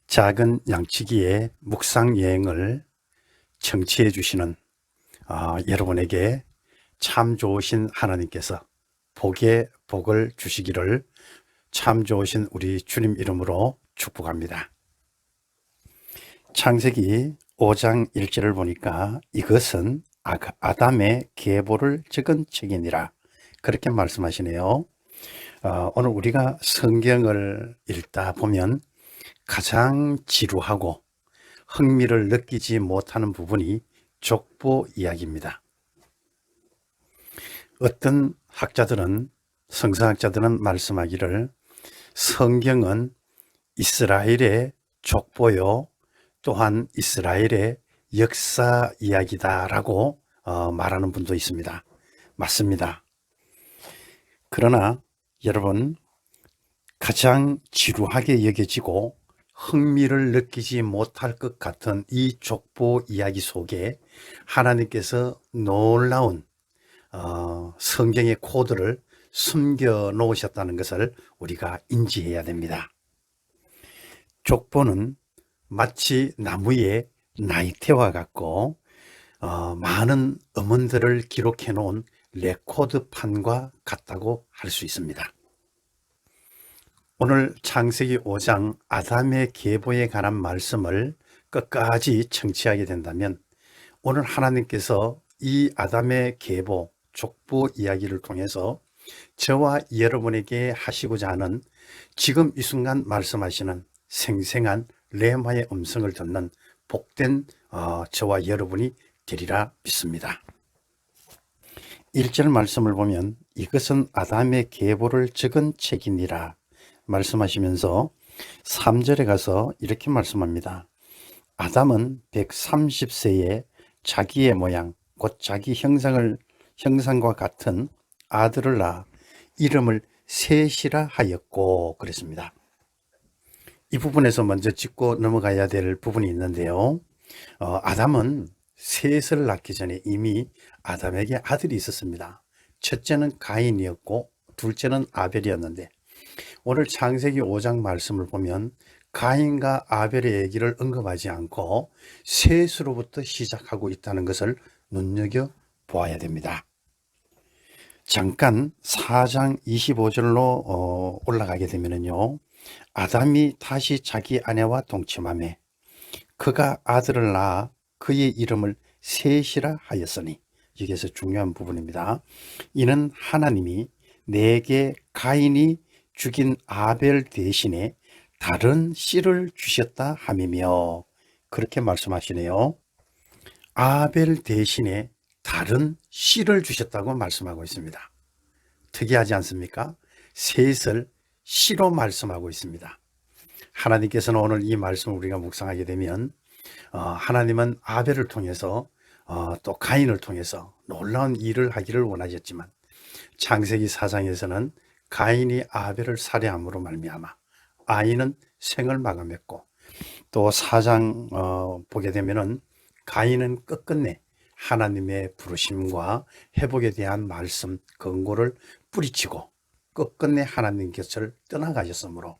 작은 양치기의 묵상 여행을 청취해 주시는 여러분에게 참 좋으신 하나님께서 복에 복을 주시기를 참 좋으신 우리 주님 이름으로 축복합니다. 창세기 5장 1절을 보니까 이것은 아담의 계보를 적은 책이니라, 그렇게 말씀하시네요. 오늘 우리가 성경을 읽다 보면 가장 지루하고 흥미를 느끼지 못하는 부분이 족보 이야기입니다. 어떤 성서학자들은 말씀하기를 성경은 이스라엘의 족보요 또한 이스라엘의 역사 이야기다라고 말하는 분도 있습니다. 맞습니다. 그러나 여러분, 가장 지루하게 여겨지고 흥미를 느끼지 못할 것 같은 이 족보 이야기 속에 하나님께서 놀라운 성경의 코드를 숨겨 놓으셨다는 것을 우리가 인지해야 됩니다. 족보는 마치 나무의 나이테와 같고 많은 음원들을 기록해 놓은 레코드판과 같다고 할 수 있습니다. 오늘 창세기 5장 아담의 계보에 관한 말씀을 끝까지 청취하게 된다면 오늘 하나님께서 이 아담의 계보, 족보 이야기를 통해서 저와 여러분에게 하시고자 하는 지금 이 순간 말씀하시는 생생한 레마의 음성을 듣는 복된 저와 여러분이 되리라 믿습니다. 1절 말씀을 보면 이것은 아담의 계보를 적은 책이니라 말씀하시면서 3절에 가서 이렇게 말씀합니다. 아담은 130세에 자기의 모양 곧 자기 형상과 같은 아들을 낳아 이름을 셋이라 하였고 그랬습니다. 이 부분에서 먼저 짚고 넘어가야 될 부분이 있는데요. 아담은 셋을 낳기 전에 이미 아담에게 아들이 있었습니다. 첫째는 가인이었고 둘째는 아벨이었는데 오늘 창세기 5장 말씀을 보면 가인과 아벨의 얘기를 언급하지 않고 셋으로부터 시작하고 있다는 것을 눈여겨보아야 됩니다. 잠깐 4장 25절로 올라가게 되면요, 아담이 다시 자기 아내와 동침하매 그가 아들을 낳아 그의 이름을 셋이라 하였으니, 여기에서 중요한 부분입니다. 이는 하나님이 내게 가인이 죽인 아벨 대신에 다른 씨를 주셨다 함이며, 그렇게 말씀하시네요. 아벨 대신에 다른 씨를 주셨다고 말씀하고 있습니다. 특이하지 않습니까? 셋을 씨로 말씀하고 있습니다. 하나님께서는 오늘 이 말씀을 우리가 묵상하게 되면 하나님은 아벨을 통해서 또 가인을 통해서 놀라운 일을 하기를 원하셨지만 창세기 4장에서는 가인이 아벨을 살해함으로 말미암아 아인은 생을 마감했고, 또 4장 보게 되면은 가인은 끝끝내 하나님의 부르심과 회복에 대한 말씀 근거를 뿌리치고 끝끝내 하나님 곁을 떠나가셨으므로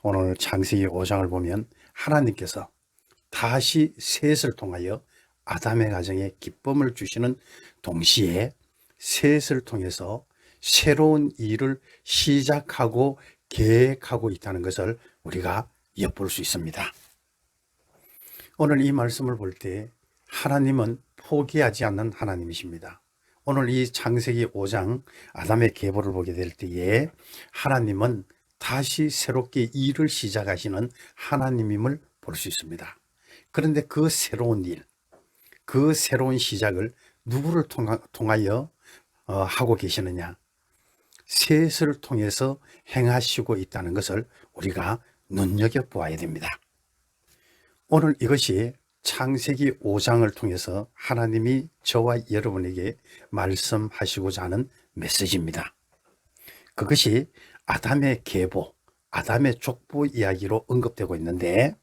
오늘 창세기 5장을 보면 하나님께서 다시 셋을 통하여 아담의 가정에 기쁨을 주시는 동시에 셋을 통해서 새로운 일을 시작하고 계획하고 있다는 것을 우리가 엿볼 수 있습니다. 오늘 이 말씀을 볼 때 하나님은 포기하지 않는 하나님이십니다. 오늘 이 창세기 5장 아담의 계보를 보게 될 때에 하나님은 다시 새롭게 일을 시작하시는 하나님임을 볼 수 있습니다. 그런데 그 새로운 일, 그 새로운 시작을 누구를 통하여 하고 계시느냐? 셋을 통해서 행하시고 있다는 것을 우리가 눈여겨보아야 됩니다. 오늘 이것이 창세기 5장을 통해서 하나님이 저와 여러분에게 말씀하시고자 하는 메시지입니다. 그것이 아담의 계보, 아담의 족보 이야기로 언급되고 있는데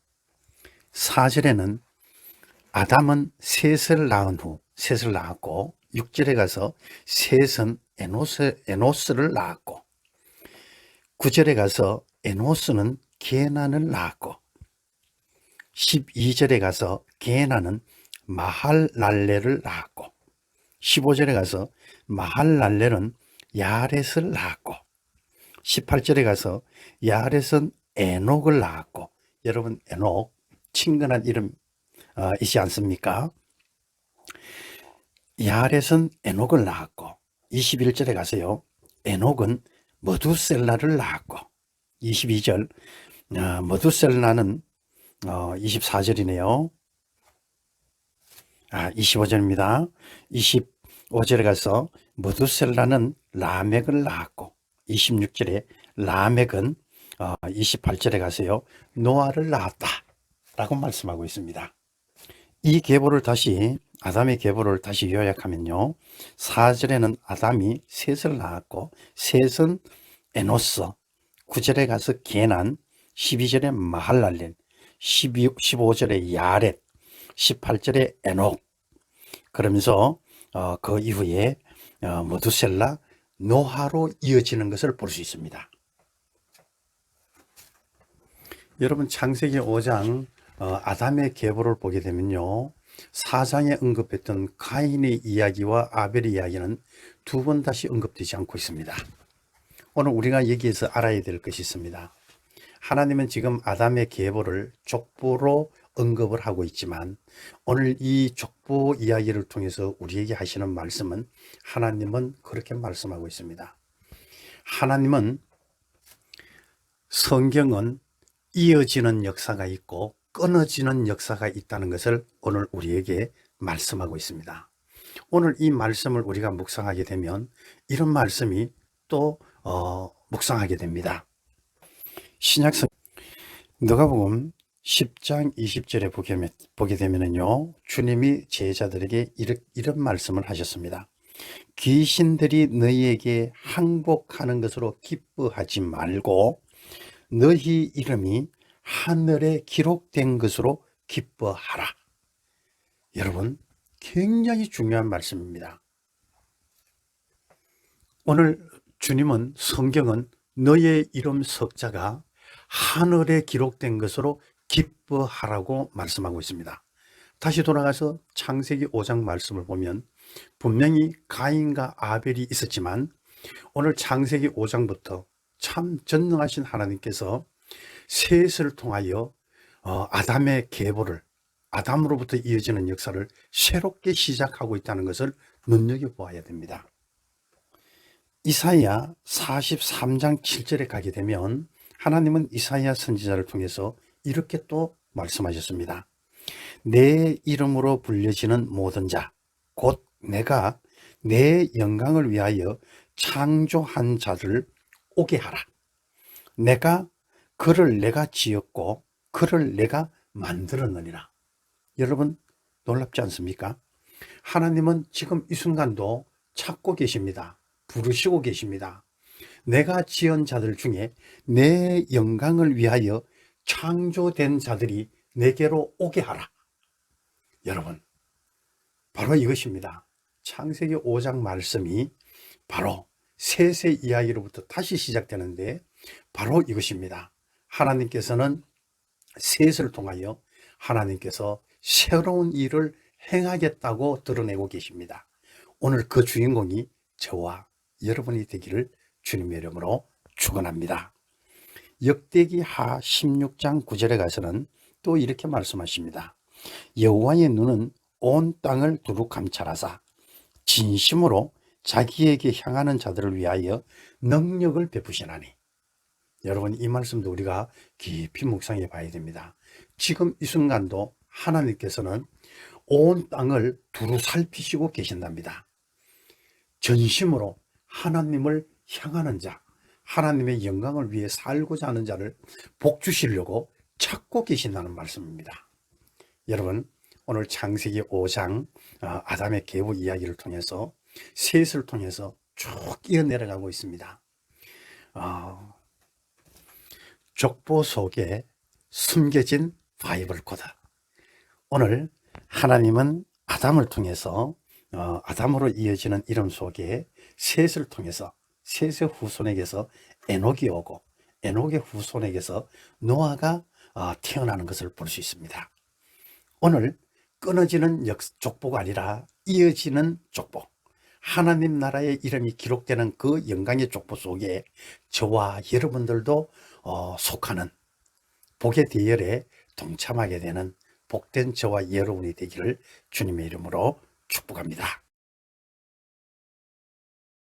4절에는 아담은 셋을 낳은 후 셋을 낳았고, 6절에 가서 셋은 에노스를 낳았고, 9절에 가서 에노스는 게난을 낳았고, 12절에 가서 게나는 마할랄레를 낳았고 15절에 가서 마할랄레는 야렛을 낳았고 18절에 가서 야렛은 에녹을 낳았고 여러분 에녹 친근한 이름 있지 않습니까? 야렛은 에녹을 낳았고 21절에 가서요 에녹은 머두셀라를 낳았고 22절 머두셀라는 24절이네요. 25절입니다. 25절에 가서 머두셀라는 라멕을 낳았고 26절에 라멕은 28절에 가서요 노아를 낳았다 라고 말씀하고 있습니다. 이 계보를 다시 아담의 계보를 다시 요약하면요 4절에는 아담이 셋을 낳았고 셋은 에노스, 9절에 가서 게난, 12절에 마할랄렐, 15절에 야렛, 18절에 에녹. 그러면서 그 이후에 머두셀라, 노하로 이어지는 것을 볼 수 있습니다. 여러분 창세기 5장 아담의 계보를 보게 되면요 4장에 언급했던 가인의 이야기와 아벨의 이야기는 두 번 다시 언급되지 않고 있습니다. 오늘 우리가 여기에서 알아야 될 것이 있습니다. 하나님은 지금 아담의 계보를 족보로 언급을 하고 있지만 오늘 이 족보 이야기를 통해서 우리에게 하시는 말씀은 하나님은 그렇게 말씀하고 있습니다. 하나님은 성경은 이어지는 역사가 있고 끊어지는 역사가 있다는 것을 오늘 우리에게 말씀하고 있습니다. 오늘 이 말씀을 우리가 묵상하게 되면 이런 말씀이 또 묵상하게 됩니다. 신약성 누가복음 10장 20절에 보게 되면요 주님이 제자들에게 이런 말씀을 하셨습니다. 귀신들이 너희에게 항복하는 것으로 기뻐하지 말고 너희 이름이 하늘에 기록된 것으로 기뻐하라. 여러분 굉장히 중요한 말씀입니다. 오늘 주님은 성경은 너의 이름 석자가 하늘에 기록된 것으로 기뻐하라고 말씀하고 있습니다. 다시 돌아가서 창세기 5장 말씀을 보면 분명히 가인과 아벨이 있었지만 오늘 창세기 5장부터 참 전능하신 하나님께서 셋을 통하여 아담의 계보를 아담으로부터 이어지는 역사를 새롭게 시작하고 있다는 것을 눈여겨보아야 됩니다. 이사야 43장 7절에 가게 되면 하나님은 이사야 선지자를 통해서 이렇게 또 말씀하셨습니다. 내 이름으로 불려지는 모든 자, 곧 내가 내 영광을 위하여 창조한 자들을 오게 하라. 그를 내가 지었고 그를 내가 만들었느니라. 여러분 놀랍지 않습니까? 하나님은 지금 이 순간도 찾고 계십니다. 부르시고 계십니다. 내가 지은 자들 중에 내 영광을 위하여 창조된 자들이 내게로 오게 하라. 여러분 바로 이것입니다. 창세기 5장 말씀이 바로 셋의 이야기로부터 다시 시작되는데 바로 이것입니다. 하나님께서는 셋을 통하여 하나님께서 새로운 일을 행하겠다고 드러내고 계십니다. 오늘 그 주인공이 저와 여러분이 되기를 주님의 이름으로 축원합니다. 역대기 하 16장 9절에 가서는 또 이렇게 말씀하십니다. 여호와의 눈은 온 땅을 두루 감찰하사 진심으로 자기에게 향하는 자들을 위하여 능력을 베푸시나니. 여러분 이 말씀도 우리가 깊이 묵상해 봐야 됩니다. 지금 이 순간도 하나님께서는 온 땅을 두루 살피시고 계신답니다. 전심으로 하나님을 향하는 자, 하나님의 영광을 위해 살고자 하는 자를 복 주시려고 찾고 계신다는 말씀입니다. 여러분 오늘 창세기 5장 아담의 계보 이야기를 통해서 셋을 통해서 쭉 이어내려가고 있습니다. 족보 속에 숨겨진 바이블 코드. 오늘 하나님은 아담을 통해서 아담으로 이어지는 이름 속에 셋을 통해서 셋의 후손에게서 에녹이 오고 에녹의 후손에게서 노아가 태어나는 것을 볼 수 있습니다. 오늘 끊어지는 족보가 아니라 이어지는 족보, 하나님 나라의 이름이 기록되는 그 영광의 족보 속에 저와 여러분들도 속하는 복의 대열에 동참하게 되는 복된 저와 여러분이 되기를 주님의 이름으로 축복합니다.